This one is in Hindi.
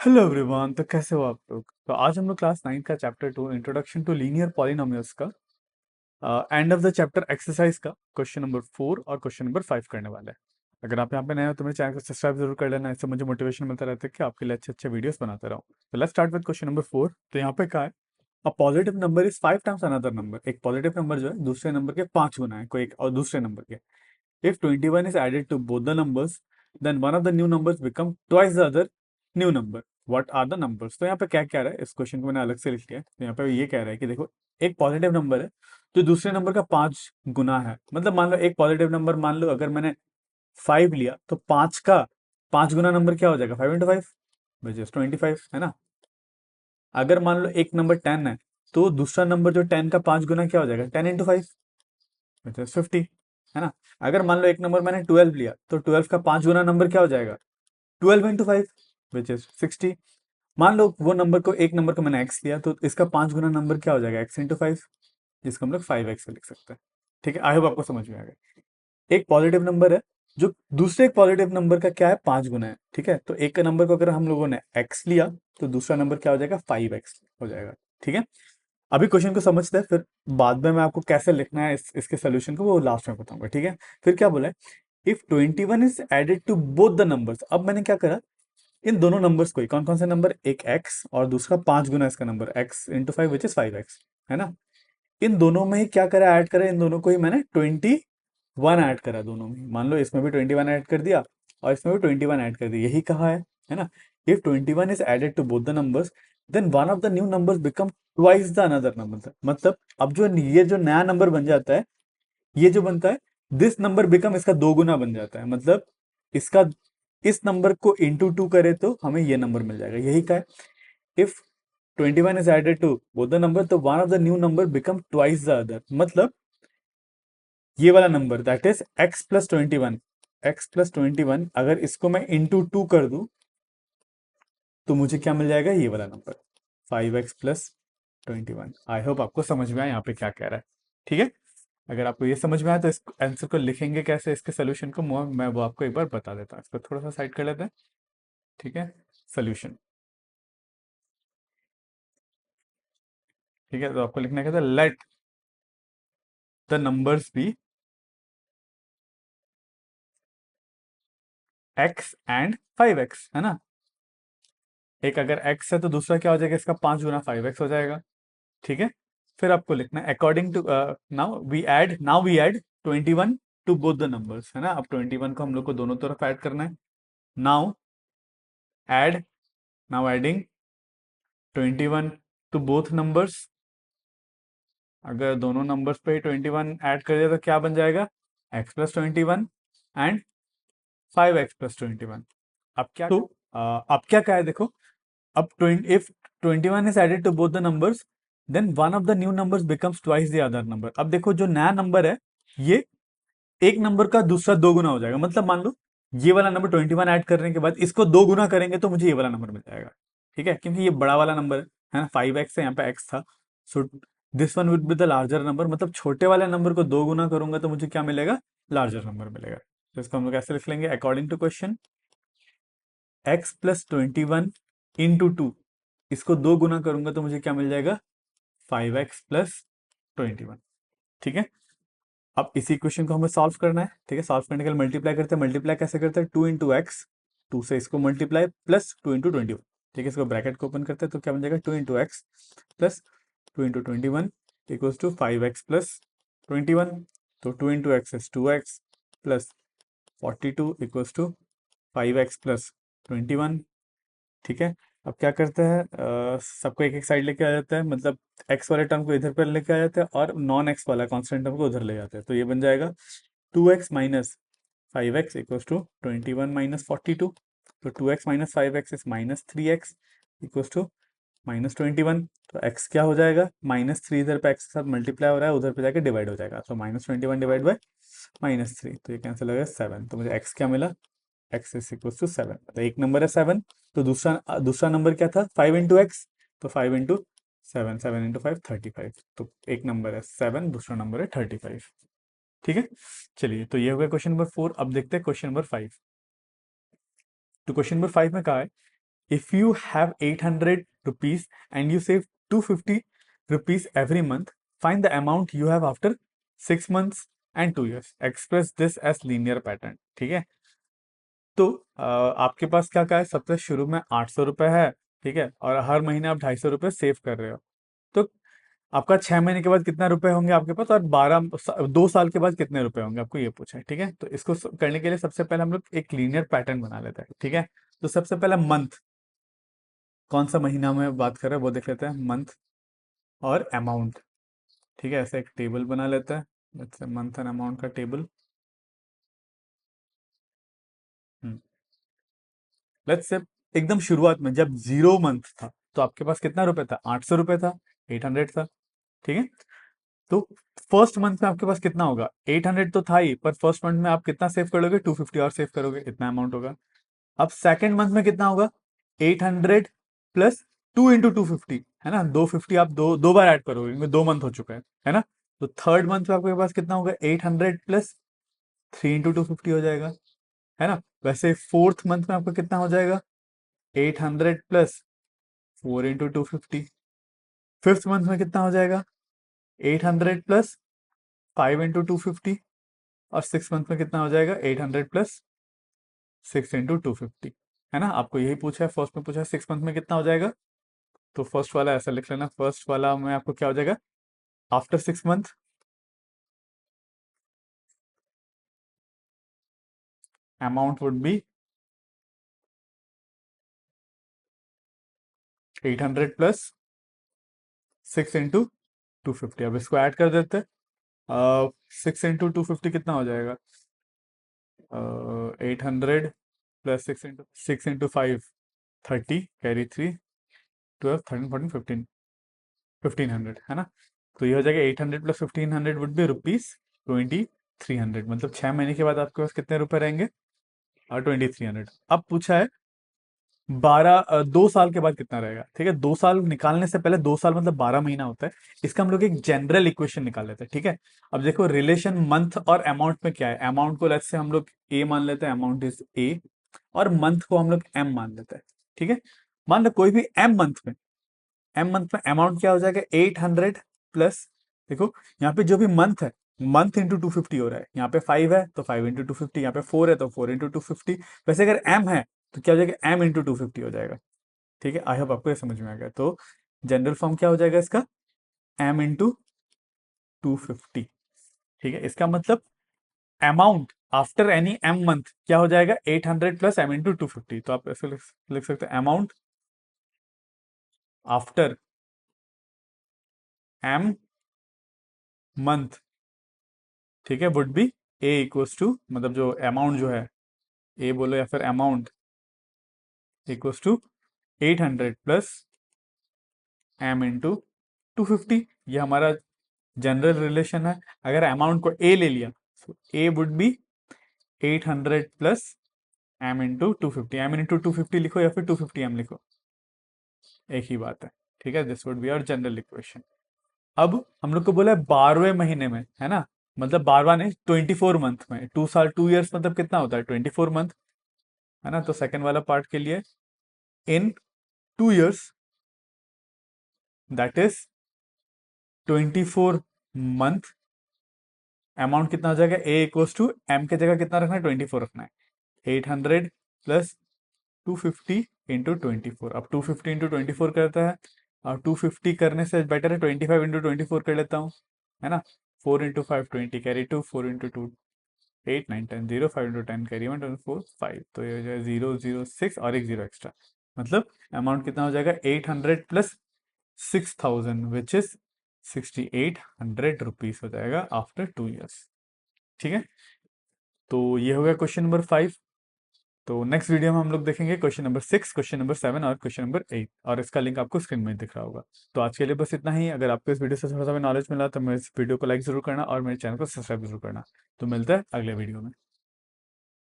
Hello everyone. तो कैसे हो आप लोग? तो आज हम लोग क्लास 9 का chapter 2 introduction to linear polynomials का end of the chapter exercise का क्वेश्चन नंबर 4 और क्वेश्चन नंबर 5 करने वाले हैं। अगर आप यहाँ पे नए हो तो मेरे चैनल को सब्सक्राइब जरूर कर लेना, इससे मुझे मोटिवेशन मिलता रहता है कि आपके लिए अच्छे अच्छे वीडियोस बनाते रहूँ। तो let's start with question number 4। तो यहाँ पे क्या है? A positive number is 5 times another number. एक पॉजिटिव नंबर जो है दूसरे नंबर के 5 गुना है कोई एक और दूसरे नंबर के। If 21 is added to both the numbers, then one of the new numbers become twice the other new number. What are the numbers? तो यहाँ पे क्या कह रहा है, इस क्वेश्चन को मैंने अलग से लिख लिया है। तो यहाँ पे ये कह रहा है कि देखो, एक पॉजिटिव नंबर है जो दूसरे नंबर का 5 गुना है। मतलब मान लो एक पॉजिटिव नंबर, मान लो अगर मैंने 5 लिया तो 5 का 5 गुना नंबर क्या हो जाएगा? 5 × 5 विच इज 25, है ना। अगर मान लो एक नंबर 10 है तो दूसरा नंबर जो 10 का 5 गुना क्या हो जाएगा? 10 × 5 विच इज 50, है ना। अगर मान लो एक नंबर मैंने 12 लिया तो 12 का 5 गुना नंबर क्या हो जाएगा? 12 × 5 विच इज 60। मान लो वो नंबर को, एक नंबर को मैंने x लिया तो इसका 5 गुना नंबर क्या हो जाएगा? x × 5, जिसको हम लोग 5x लिख सकते हैं। ठीक है, आई होप आपको समझ में आ गया। एक पॉजिटिव नंबर है जो दूसरे एक पॉजिटिव नंबर का क्या है? 5 गुना है। ठीक है, तो एक नंबर को अगर हम लोगों ने x लिया तो दूसरा नंबर क्या हो जाएगा? 5x हो जाएगा। ठीक है, अभी क्वेश्चन को समझते हैं, फिर बाद में मैं आपको कैसे लिखना है इसके सोल्यूशन को वो लास्ट में बताऊंगा। ठीक है, फिर क्या बोला है? If 21 is added to both the numbers. अब मैंने क्या करा, इन दोनों नंबर्स को, कौन कौन से नंबर? एक x और दूसरा 5 गुना इसका number x × 5 which is 5x, है ना। इन दोनों में ही क्या करा? ऐड करा। इन दोनों को ही मैंने 21 ऐड करा दोनों में। मान लो इसमें भी 21 ऐड कर दिया और इसमें भी 21 ऐड कर दिया, यही कहा है ना। If 21 is added to both the numbers, then one of the new numbers become twice the another number. मतलब अब जो ये जो नया नंबर बन जाता है, ये जो बनता है, दिस नंबर बिकम, इसका 2 गुना बन जाता है। मतलब इसका, इस नंबर को इंटू 2 करे तो हमें ये नंबर मिल जाएगा, यही का है। If 21 is added to both the number, तो one of the new number become twice the other. मतलब ये वाला नंबर दैट इज x + 21, x + 21, अगर इसको मैं इंटू 2 कर दूं तो मुझे क्या मिल जाएगा? ये वाला नंबर 5x + 21। आई होप आपको समझ में आया यहाँ पे क्या कह रहा है। ठीक है, अगर आपको ये समझ में आया तो इस आंसर को लिखेंगे कैसे, इसके सोल्यूशन को मैं वो आपको एक बार बता देता हूँ। इसको थोड़ा सा साइड कर लेते हैं। ठीक है, सोल्यूशन। ठीक है, तो आपको लिखना क्या था? Let the numbers be x and 5x, है ना। एक अगर x है तो दूसरा क्या हो जाएगा? इसका 5 गुना 5x हो जाएगा। ठीक है, फिर आपको लिखना है according to, now we add 21 to both the numbers, है ना। अब 21 को हम लोग को दोनों तरफ ऐड करना है। Now add, now adding 21 to both numbers. अगर दोनों नंबर्स पे 21 ऐड कर दिया तो क्या बन जाएगा? x + 21 and 5x + 21। अब क्या, तो अब क्या कहा है देखो, अब if 21 is added to both the numbers, then one of the new numbers becomes twice the other number. अब देखो, जो नया नंबर है ये एक नंबर का दूसरा 2 गुना हो जाएगा। मतलब मान लो ये वाला नंबर 21 ऐड करने के बाद इसको 2 गुना करेंगे तो मुझे ये वाला नंबर मिल जाएगा। ठीक है, क्योंकि ये बड़ा वाला नंबर है ना, 5x है, यहाँ पे x था। So this one would be the larger number. मतलब छोटे वाले नंबर को 2 गुना करूंगा तो मुझे क्या मिलेगा? लार्जर नंबर मिलेगा। तो इसको हम लोग ऐसे लिख लेंगे, according to question x + 21 into 2, इसको 2 गुना करूंगा तो मुझे क्या मिल जाएगा? 5x + 21। ठीक है, अब इसी क्वेश्चन को हमें सॉल्व करना है। ठीक है, सॉल्व करने के लिए मल्टीप्लाई करते हैं। मल्टीप्लाई कैसे करते हैं? 2 × x, 2 से इसको मल्टीप्लाई, प्लस 2 × 21। ठीक है, इसको ब्रैकेट को ओपन करते हैं तो क्या बन जाएगा? 2 × x plus 2 × 21 equals to 5x + 21। तो 2 × x is 2x plus 42 equals to 5x + 21। ठीक है, अब क्या करते हैं, सबको एक एक साइड लेके आ जाता है। मतलब x वाले टर्म को इधर पर लेके आ जाते हैं और नॉन एक्स वाला कांस्टेंट टर्म को उधर ले जाते हैं। तो ये बन जाएगा 2x - 5x इक्वल्स टू 21 - 42। तो 2x - 5x is -3x equals to -21। तो x क्या हो जाएगा? -3, इधर पे x के साथ मल्टीप्लाई हो रहा है, उधर पे जाके डिवाइड हो जाएगा। तो -21 डिवाइड बाय -3, तो ये कैंसिल हो गया 7। तो मुझे x क्या मिला? x is equal to 7। मतलब एक नंबर है 7, तो दूसरा दूसरा नंबर क्या था? 5 × x। तो 5 × 7, 7 × 5 35। तो एक नंबर है 7, दूसरा नंबर है 35। ठीक है, चलिए, तो ये हो गया क्वेश्चन नंबर 4। अब देखते हैं क्वेश्चन नंबर 5। तो क्वेश्चन नंबर 5 में कहा है if you have 800 rupees and you save 250 rupees every month, find the amount you have after 6 months and 2 years. Express this as linear pattern. ठीक है, तो आपके पास क्या क्या है, सबसे शुरू में 800 रुपये है, ठीक है, और हर महीने आप 250 रुपये सेव कर रहे हो, तो आपका 6 महीने के बाद कितना रुपए होंगे आपके पास, और 2 साल के बाद कितने रुपए होंगे, आपको ये पूछा है। ठीक है, तो इसको करने के लिए सबसे पहले हम लोग एक लीनियर पैटर्न बना लेते हैं। ठीक है, तो सबसे पहले मंथ, कौन सा महीना में बात कर रहे हैं वो देख लेते हैं, मंथ और अमाउंट। ठीक है, ऐसे एक टेबल बना लेते हैं, जैसे मंथ एंड अमाउंट का टेबल। लेट्स से एकदम शुरुआत में जब 0 मंथ था तो आपके पास कितना रुपए था, 800 रुपये था, 800 था। ठीक है, तो फर्स्ट मंथ में आपके पास कितना होगा, 800 तो था ही, पर फर्स्ट मंथ में आप कितना सेव करोगे, 250 और सेव करोगे, इतना अमाउंट होगा। अब सेकंड मंथ में कितना होगा, 800 प्लस 2 इंटू 250, है ना, 250 आप दो दो बार ऐड करोगे क्योंकि 2 मंथ हो चुका है ना। तो थर्ड मंथ में आपके पास कितना होगा, 800 प्लस 3 इंटू 250 हो जाएगा, है ना। वैसे फोर्थ मंथ में आपका कितना हो जाएगा, 800 प्लस 4 इंटू 250। फिफ्थ मंथ में कितना हो जाएगा, 800 प्लस 5 इंटू 250। और सिक्स मंथ में कितना हो जाएगा, 800 प्लस 6 इंटू 250, है ना। आपको यही पूछा है, फर्स्ट में पूछा है सिक्स मंथ में कितना हो जाएगा, तो फर्स्ट वाला ऐसा लिख लेना, फर्स्ट वाला में आपको क्या हो जाएगा, after 6 month amount would be 800 plus 6 into 250। अब इसको ऐड कर देते हैं, 6 इंटू 250 कितना हो जाएगा, 800 प्लस 6 इंटू 5 30, कैरी 3, 12, 13, 14, 15, 1500, है ना। तो ये हो जाएगा 800 प्लस 1500 वुड बी रुपीज 2300, मतलब 6 महीने के बाद आपके पास कितने रुपए रहेंगे, और 2300। अब पूछा है 2 साल के बाद कितना रहेगा। ठीक है, 2 साल निकालने से पहले, 2 साल मतलब 12 महीना होता है, इसका हम लोग एक जनरल इक्वेशन निकाल लेते हैं। ठीक है, अब देखो रिलेशन मंथ और अमाउंट में क्या है, अमाउंट को लेट्स से हम लोग ए मान लेते हैं, अमाउंट इज ए, और मंथ को हम लोग एम मान लेते हैं। ठीक है, मान लो कोई भी एम मंथ में अमाउंट क्या हो जाएगा, 800 प्लस, देखो यहाँ पे जो भी मंथ है, मंथ इंटू 250 हो रहा है, यहाँ पे 5 है तो 5 इंटू 250, यहाँ पे 4 है तो 4 इंटू 250। वैसे अगर एम है तो क्या हो जाएगा, एम इंटू 250 हो जाएगा। ठीक है, आई होप आपको ये समझ में आ गया। तो जनरल फॉर्म क्या हो जाएगा इसका, एम इंटू 250। ठीक है, इसका मतलब amount after any M month क्या हो जाएगा, 800 प्लस एम इंटू 250। तो आप ऐसे लिख सकते हैं, अमाउंट आफ्टर एम मंथ, ठीक है, would be A equals to, मतलब जो अमाउंट जो है, ए बोलो या फिर amount equals to 800 plus M into 250। ये हमारा जनरल रिलेशन है। अगर अमाउंट को ए ले लिया तो A would be 800 plus M into 250, M into 250 लिखो या फिर 250 एम लिखो, एक ही बात है। ठीक है, this would be our general equation. अब हम लोग को बोला है 12वें महीने में, है ना, मतलब 12वां नहीं, 24 मंथ में, 2 साल 2 इयर्स मतलब कितना होता है, 24 मंथ, है ना। तो सेकंड वाला पार्ट के लिए इन 2 years, that is 24 month, amount कितना हो जाएगा, ए इक्वल्स टू एम के जगह कितना रखना है, 24 रखना है, 800 प्लस 250 इंटू 24। अब 250 इंटू 24 करता है, और 250 करने से बेटर है 25 इंटू 24 कर लेता हूँ, है ना। 4 into 5 20, carry 2, 4 into 2 8 9 10, 0 5 into 10 carry 1 4 5, तो ये हो जाएगा 0 0 6 और एक 0 एक्स्ट्रा, मतलब अमाउंट कितना हो जाएगा, 800 प्लस 6000 विच इज 6800 रुपीज हो जाएगा आफ्टर 2 इयर्स। ठीक है, तो ये हो गया क्वेश्चन नंबर 5। तो नेक्स्ट वीडियो में हम लोग देखेंगे क्वेश्चन नंबर 6, क्वेश्चन नंबर 7 और क्वेश्चन नंबर 8, और इसका लिंक आपको स्क्रीन में दिख रहा होगा। तो आज के लिए बस इतना ही। अगर आपको इस वीडियो से थोड़ा सा भी नॉलेज मिला तो मेरे इस वीडियो को लाइक जरूर करना और मेरे चैनल को सब्सक्राइब जरूर करना। तो मिलता है अगले वीडियो में।